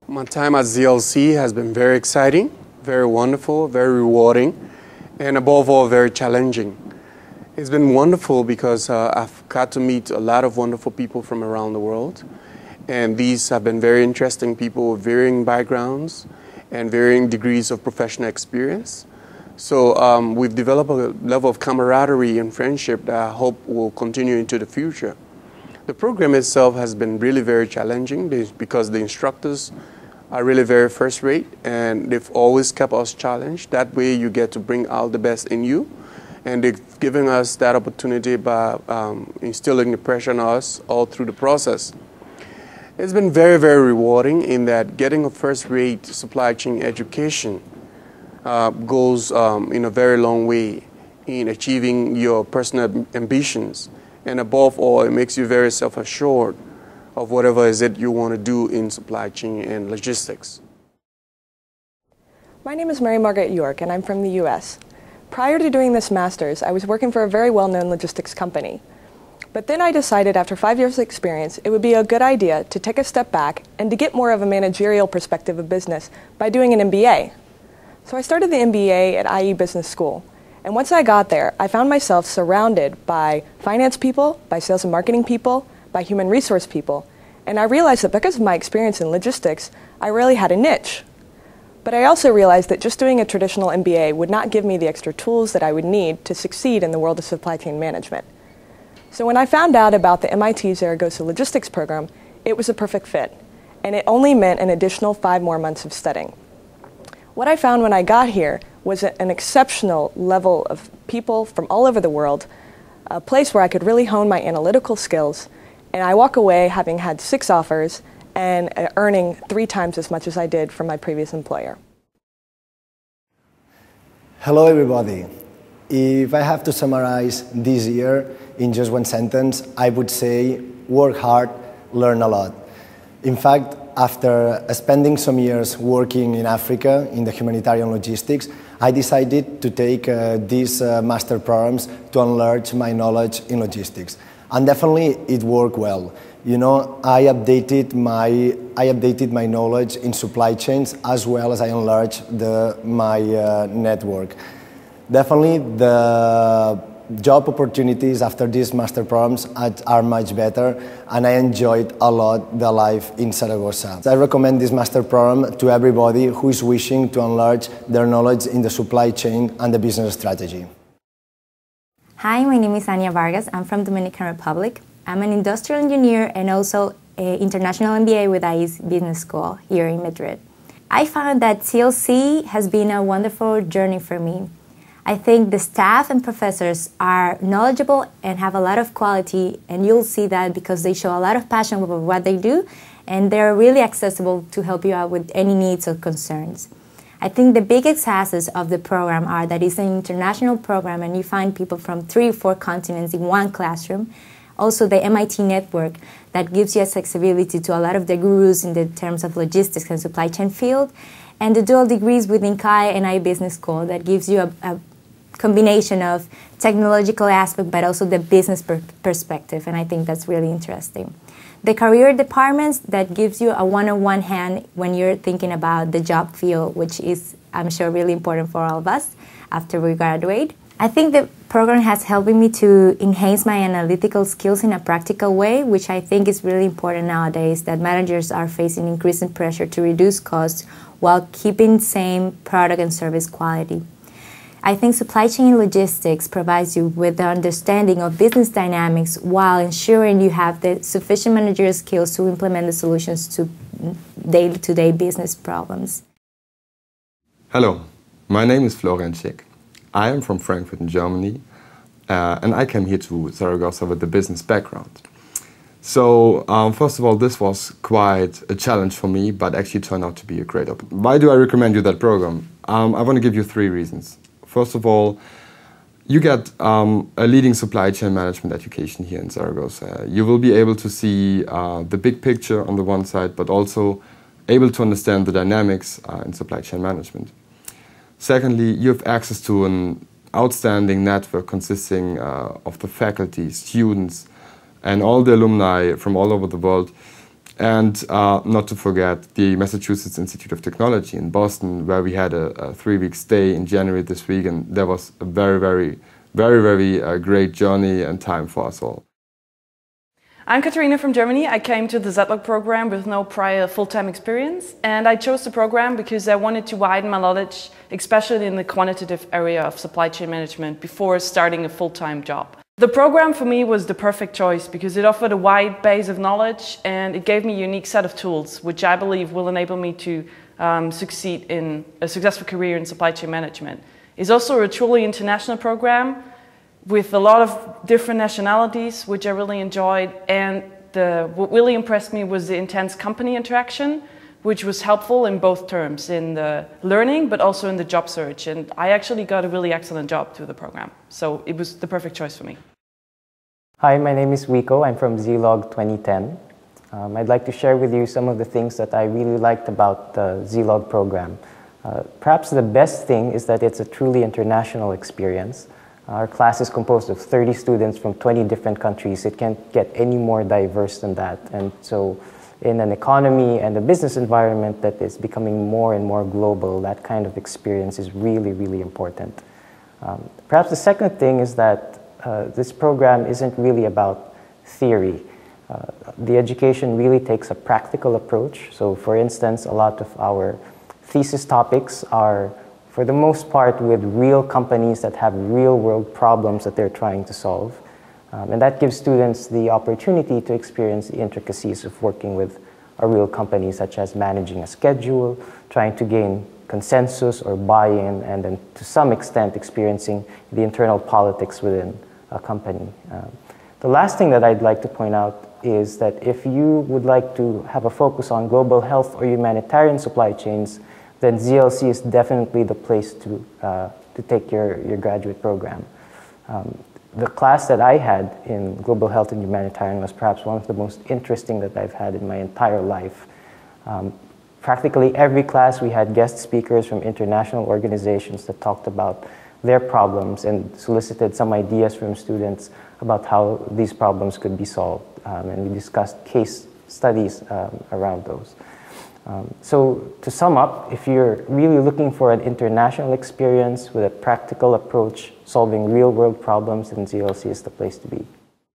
My time at ZLC has been very exciting, very wonderful, very rewarding, and above all, very challenging. It's been wonderful because I've got to meet a lot of wonderful people from around the world, and these have been very interesting people with varying backgrounds and varying degrees of professional experience. So we've developed a level of camaraderie and friendship that I hope will continue into the future. The program itself has been really very challenging because the instructors are really very first-rate, and they've always kept us challenged. That way you get to bring out the best in you, and they've given us that opportunity by instilling the pressure on us all through the process. It's been very, very rewarding in that getting a first-rate supply chain education goes in a very long way in achieving your personal ambitions. And above all, it makes you very self-assured of whatever is it you want to do in supply chain and logistics. My name is Mary Margaret York, and I'm from the US. Prior to doing this master's, I was working for a very well-known logistics company. But then I decided after 5 years of experience, it would be a good idea to take a step back and to get more of a managerial perspective of business by doing an MBA. So I started the MBA at IE Business School. And once I got there, I found myself surrounded by finance people, by sales and marketing people, by human resource people. And I realized that because of my experience in logistics, I really had a niche. But I also realized that just doing a traditional MBA would not give me the extra tools that I would need to succeed in the world of supply chain management. So when I found out about the mit-Zaragoza logistics program, it was a perfect fit. And it only meant an additional 5 more months of studying. What I found when I got here was an exceptional level of people from all over the world, a place where I could really hone my analytical skills. And I walk away having had 6 offers and earning 3 times as much as I did from my previous employer. Hello everybody. If I have to summarize this year in just one sentence, I would say work hard, learn a lot. In fact, after spending some years working in Africa in the humanitarian logistics, I decided to take these master programs to enlarge my knowledge in logistics. And definitely it worked well. You know, I updated my knowledge in supply chains as well as I enlarged my network. Definitely the job opportunities after these master programs are much better, and I enjoyed a lot the life in Zaragoza. I recommend this master program to everybody who is wishing to enlarge their knowledge in the supply chain and the business strategy. Hi, my name is Anya Vargas. I'm from Dominican Republic. I'm an industrial engineer and also an international MBA with IE's Business School here in Madrid. I found that ZLC has been a wonderful journey for me. I think the staff and professors are knowledgeable and have a lot of quality, and you'll see that because they show a lot of passion about what they do, and they're really accessible to help you out with any needs or concerns. I think the biggest assets of the program are that it's an international program and you find people from 3 or 4 continents in one classroom. Also the MIT network that gives you accessibility to a lot of the gurus in the terms of logistics and supply chain field. And the dual degrees within CAE and IE Business School that gives you a combination of technological aspect but also the business perspective, and I think that's really interesting. The career departments that gives you a one-on-one hand when you're thinking about the job field, which is, I'm sure, really important for all of us after we graduate. I think the program has helped me to enhance my analytical skills in a practical way, which I think is really important nowadays, that managers are facing increasing pressure to reduce costs while keeping same product and service quality. I think supply chain logistics provides you with the understanding of business dynamics while ensuring you have the sufficient managerial skills to implement the solutions to day-to-day business problems. Hello, my name is Florian Schick. I am from Frankfurt in Germany, and I came here to Zaragoza with a business background. So, first of all, this was quite a challenge for me, but actually turned out to be a great opportunity. Why do I recommend you that program? I want to give you 3 reasons. First of all, you get a leading supply chain management education here in Zaragoza. You will be able to see the big picture on the one side, but also able to understand the dynamics in supply chain management. Secondly, you have access to an outstanding network consisting of the faculty, students, and all the alumni from all over the world. And not to forget the Massachusetts Institute of Technology in Boston, where we had a 3-week stay in January this week, and that was a very great journey and time for us all. I'm Katarina from Germany. I came to the ZLOG program with no prior full-time experience, and I chose the program because I wanted to widen my knowledge, especially in the quantitative area of supply chain management, before starting a full-time job. The program for me was the perfect choice because it offered a wide base of knowledge and it gave me a unique set of tools, which I believe will enable me to succeed in a successful career in supply chain management. It's also a truly international program with a lot of different nationalities, which I really enjoyed. And what really impressed me was the intense company interaction, which was helpful in both terms, in the learning, but also in the job search. And I actually got a really excellent job through the program. So it was the perfect choice for me. Hi, my name is Wiko. I'm from ZLOG 2010. I'd like to share with you some of the things that I really liked about the ZLOG program. Perhaps the best thing is that it's a truly international experience. Our class is composed of 30 students from 20 different countries. It can't get any more diverse than that. And so in an economy and a business environment that is becoming more and more global, that kind of experience is really important. Perhaps the second thing is that this program isn't really about theory. The education really takes a practical approach. So for instance, a lot of our thesis topics are, for the most part, with real companies that have real-world problems that they're trying to solve. And that gives students the opportunity to experience the intricacies of working with a real company, such as managing a schedule, trying to gain consensus or buy-in, and then to some extent experiencing the internal politics within a company. The last thing that I'd like to point out is that if you would like to have a focus on global health or humanitarian supply chains, then ZLC is definitely the place to take your graduate program. The class that I had in global health and humanitarian was perhaps one of the most interesting that I've had in my entire life. Practically every class we had guest speakers from international organizations that talked about their problems and solicited some ideas from students about how these problems could be solved. And we discussed case studies around those. So to sum up, if you're really looking for an international experience with a practical approach, solving real-world problems, then ZLC is the place to be.